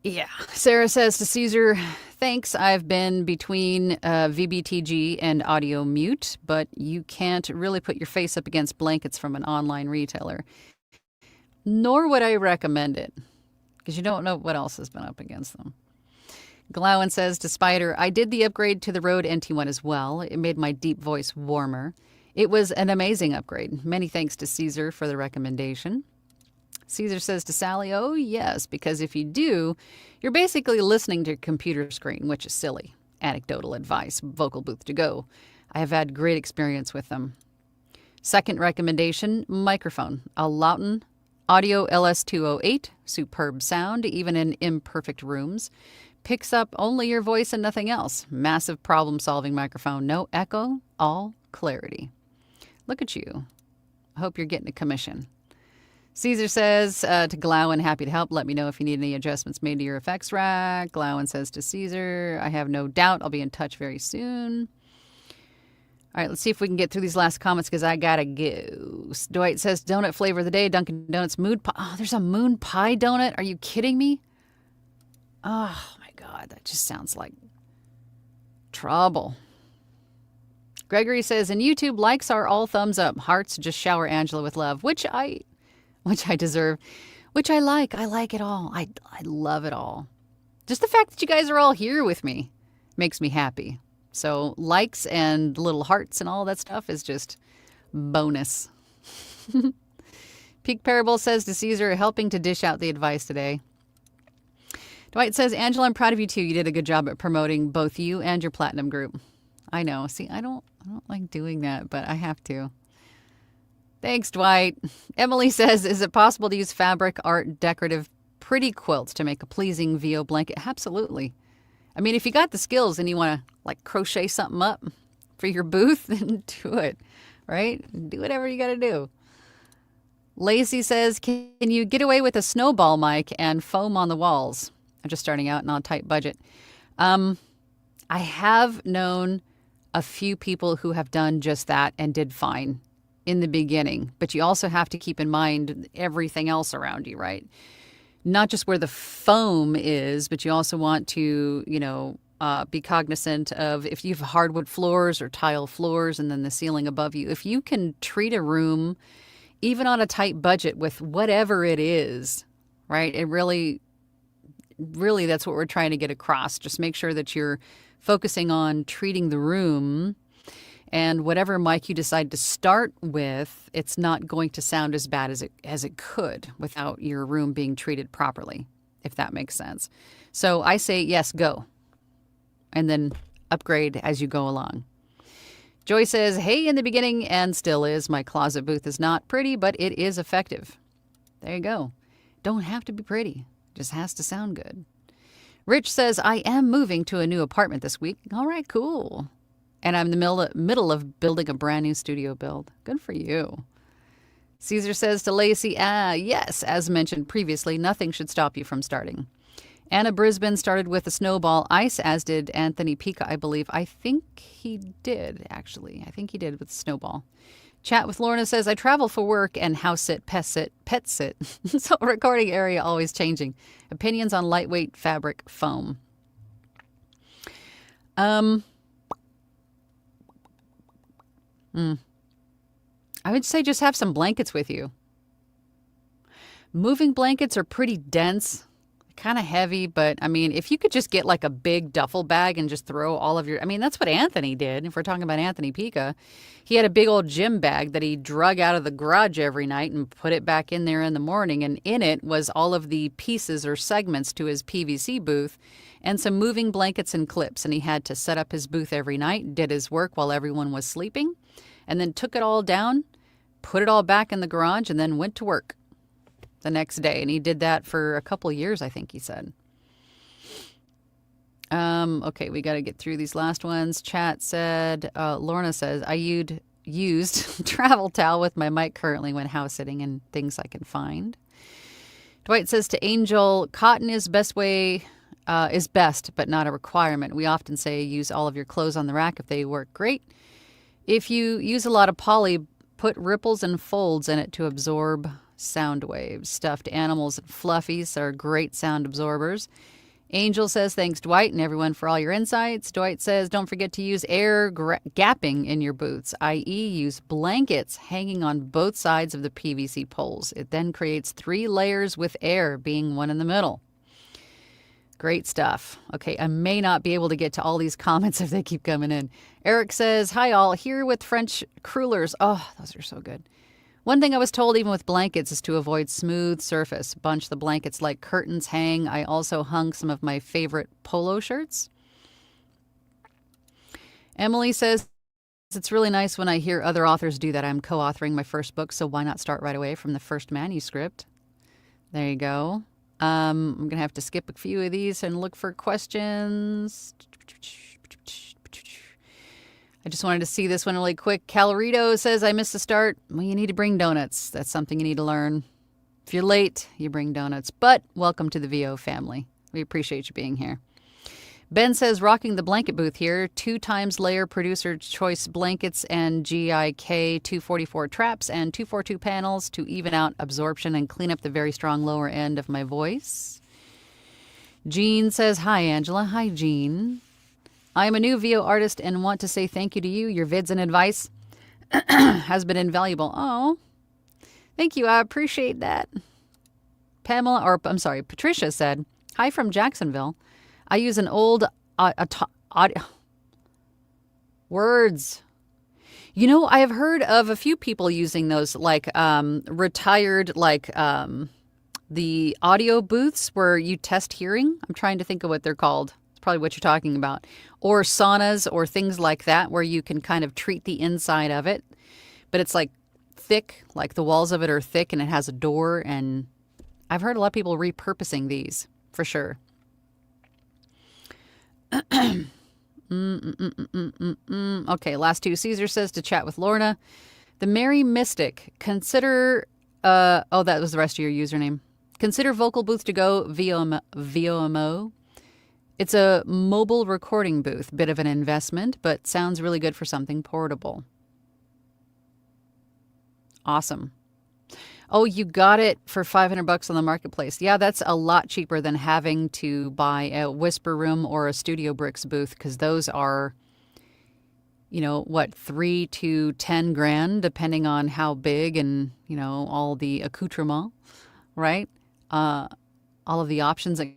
Yeah. Sarah says to Caesar, thanks. I've been between VBTG and audio mute, but you can't really put your face up against blankets from an online retailer. Nor would I recommend it, because you don't know what else has been up against them. Glowen says to Spider, I did the upgrade to the Rode NT1 as well. It made my deep voice warmer. It was an amazing upgrade. Many thanks to Caesar for the recommendation. Caesar says to Sally, oh, yes, because if you do, you're basically listening to your computer screen, which is silly. Anecdotal advice, Vocal Booth to go. I have had great experience with them. Second recommendation, microphone. A Lauten Audio LS208, superb sound, even in imperfect rooms. Picks up only your voice and nothing else. Massive problem-solving microphone. No echo, all clarity. Look at you. I hope you're getting a commission. Caesar says to Glowen, happy to help. Let me know if you need any adjustments made to your effects rack. Glowen says to Caesar, I have no doubt I'll be in touch very soon. All right, let's see if we can get through these last comments because I gotta go. Dwight says, donut flavor of the day, Dunkin' Donuts moon pie. Oh, there's a moon pie donut? Are you kidding me? Oh, my God, that just sounds like trouble. Gregory says, and YouTube likes are all thumbs up. Hearts, just shower Angela with love, which I deserve, which I like. I like it all. I love it all. Just the fact that you guys are all here with me makes me happy. So likes and little hearts and all that stuff is just bonus. Peak Parable says to Caesar, helping to dish out the advice today. Dwight says, Angela, I'm proud of you too. You did a good job at promoting both you and your platinum group. I know. See, I don't like doing that, but I have to. Thanks, Dwight. Emily says, is it possible to use fabric art decorative pretty quilts to make a pleasing VO blanket? Absolutely. I mean, if you got the skills and you want to like crochet something up for your booth, then do it, right? Do whatever you got to do. Lacey says, can you get away with a snowball mic and foam on the walls? I'm just starting out and on a tight budget. I have known a few people who have done just that and did fine in the beginning, but you also have to keep in mind everything else around you, right? Not just where the foam is, but you also want to, be cognizant of if you have hardwood floors or tile floors and then the ceiling above you. If you can treat a room, even on a tight budget with whatever it is, right? It really that's what we're trying to get across. Just make sure that you're focusing on treating the room. And whatever mic you decide to start with, it's not going to sound as bad as it could without your room being treated properly, if that makes sense. So I say, yes, go. And then upgrade as you go along. Joy says, hey, in the beginning, and still is, my closet booth is not pretty, but it is effective. There you go. Don't have to be pretty. Just has to sound good. Rich says, I am moving to a new apartment this week. All right, cool. And I'm in the middle of building a brand new studio build. Good for you. Caesar says to Lacey, yes, as mentioned previously, nothing should stop you from starting. Anna Brisbane started with a snowball ice, as did Anthony Pica, I believe. I think he did, actually. I think he did with snowball. Chat with Lorna says, I travel for work and house sit, pet sit. So recording area always changing. Opinions on lightweight fabric foam. I would say just have some blankets with you. Moving blankets are pretty dense. kind of heavy, but I mean, if you could just get like a big duffel bag and just throw all of your, I mean, that's what Anthony did. If we're talking about Anthony Pica, he had a big old gym bag that he drug out of the garage every night and put it back in there in the morning. And in it was all of the pieces or segments to his PVC booth and some moving blankets and clips. And he had to set up his booth every night, did his work while everyone was sleeping, and then took it all down, put it all back in the garage, and then went to work the next day. And he did that for a couple years, I think he said. Okay, we got to get through these last ones. Chat said, Lorna says, I used travel towel with my mic currently when house sitting and things I can find. Dwight says to Angel, cotton is best, but not a requirement. We often say use all of your clothes on the rack if they work great. If you use a lot of poly, put ripples and folds in it to absorb sound waves. Stuffed animals and fluffies are great sound absorbers. Angel says, thanks, Dwight, and everyone for all your insights. Dwight says, don't forget to use air gapping in your boots, i.e. use blankets hanging on both sides of the PVC poles. It then creates 3 layers with air being one in the middle. Great stuff. Okay, I may not be able to get to all these comments if they keep coming in. Eric says, hi all, here with French crullers. Oh, those are so good. One thing I was told even with blankets is to avoid smooth surface. Bunch the blankets like curtains hang. I also hung some of my favorite polo shirts. Emily says, it's really nice when I hear other authors do that. I'm co-authoring my first book, so why not start right away from the first manuscript? There you go. I'm going to have to skip a few of these and look for questions. I just wanted to see this one really quick. Calorito says, I missed the start. Well, you need to bring donuts. That's something you need to learn. If you're late, you bring donuts. But welcome to the VO family. We appreciate you being here. Ben says, rocking the blanket booth here. 2 times layer producer choice blankets and GIK 244 traps and 242 panels to even out absorption and clean up the very strong lower end of my voice. Jean says, hi, Angela. Hi, Jean. I am a new VO artist and want to say thank you to you. Your vids and advice has been invaluable. Oh, thank you. I appreciate that. Patricia said, hi from Jacksonville. I use an old words. You know, I have heard of a few people using those, like retired, like the audio booths where you test hearing. I'm trying to think of what they're called. It's probably what you're talking about. Or saunas or things like that where you can kind of treat the inside of it. But it's like thick, like the walls of it are thick and it has a door. And I've heard a lot of people repurposing these for sure. Okay, last 2. Caesar says to chat with Lorna. The Merry Mystic. Consider, that was the rest of your username. Consider Vocal Booth to Go VOMO. It's a mobile recording booth. Bit of an investment, but sounds really good for something portable. Awesome. Oh, you got it for $500 on the marketplace. Yeah, that's a lot cheaper than having to buy a Whisper Room or a Studio Bricks booth, because those are, $3 to $10,000, depending on how big and, all the accoutrement, right? All of the options that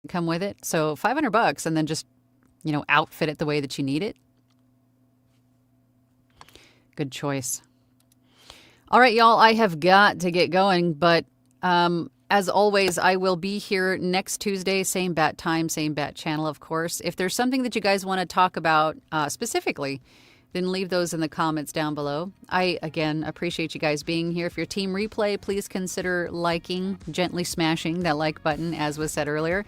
come with it. So $500 and then just, outfit it the way that you need it. Good choice. All right, y'all, I have got to get going, but as always, I will be here next Tuesday, same bat time, same bat channel, of course. If there's something that you guys want to talk about specifically, then leave those in the comments down below. I, again, appreciate you guys being here. If you're Team Replay, please consider liking, gently smashing that like button, as was said earlier,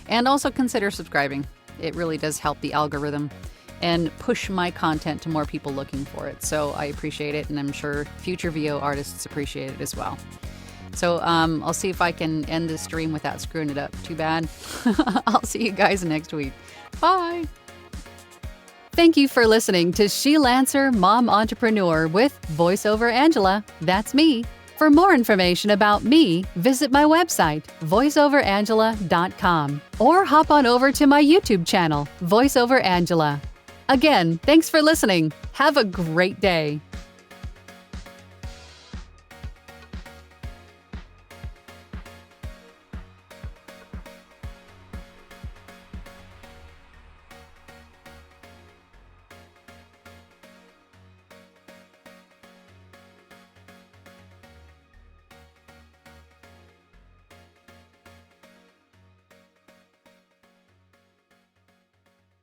and also consider subscribing. It really does help the algorithm and push my content to more people looking for it. So I appreciate it, and I'm sure future VO artists appreciate it as well. So I'll see if I can end this stream without screwing it up. Too bad. I'll see you guys next week. Bye. Thank you for listening to She-Lancer Mom Entrepreneur with VoiceOver Angela. That's me. For more information about me, visit my website, voiceoverangela.com, or hop on over to my YouTube channel, VoiceOver Angela. Again, thanks for listening. Have a great day.